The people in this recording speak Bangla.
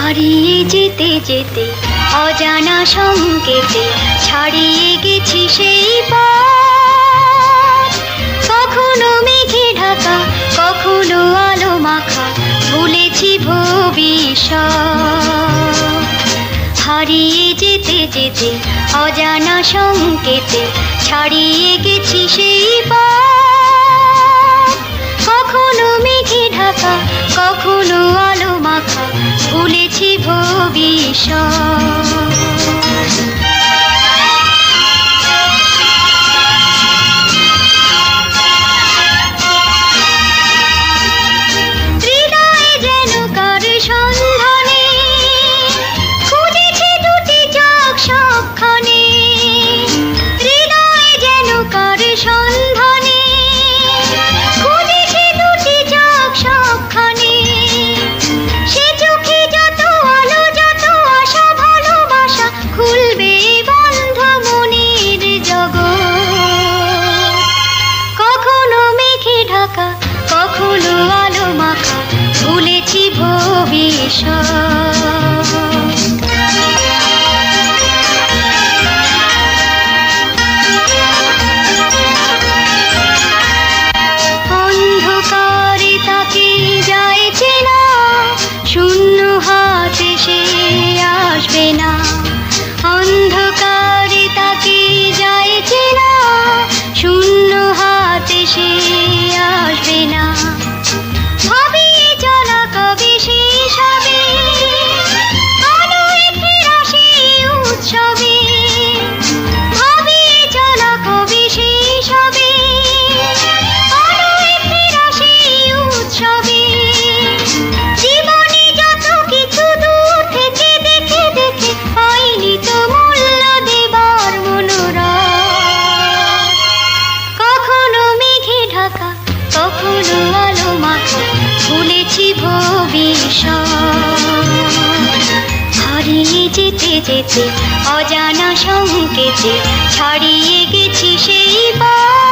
হারিয়ে যেতে যেতে অজানা সংকেতে ছাড়িয়ে গেছি সেই পথ। কখনো মেঘে ঢাকা, কখনো আলো মাখা, ভুলেছি ভবিষ্যৎ। হারিয়ে যেতে যেতে অজানা সংকেতে ছাড়িয়ে গেছি সেই পথ। কখনো মেঘে ঢাকা, কখনো আলো মাখা, ভুলেছি ভবিষ্যৎ। হৃদয়ে যেন কার সন্ধানে খুঁজেছি দুটি চোখ সবখানে। হৃদয়ে যেন কার সন্ধানে খুঁজেছি দুটি চোখ সবখানে। সে চোখে যত আলো, যত আশা, ভালোবাসা, খুলবে বন্ধ মনের জগৎ। কখনো মেঘে ঢাকা, কখনো আলো মাখা, ভুলেছি ভবিষ্যৎ। অন্ধকারে তাকে যায় চেনা, শূন্য হাতে সে আসবে না। অন্ধকারে তাকে যায় চেনা, শূন্য হাতে সে আসবে না। ভাবিয়ে চলা কবে শেষ হবে, আলোয় ফেরা সেই উৎসবে। ভাবিয়ে চলা কবে শেষ হবে, আলোয় ফেরা সেই উৎসবে। জীবনে যত কিছু দূর থেকে দেখে দেখে পাইনি তো মূল্য দেবার মনোরথ। কখনো মেঘে ঢাকা, কখনো আলো মাখা, ভুলেছি ভবিষ্যৎ। হারিয়ে যেতে যেতে অজানা সংকেতে ছাড়িয়ে গেছি সেই পথ।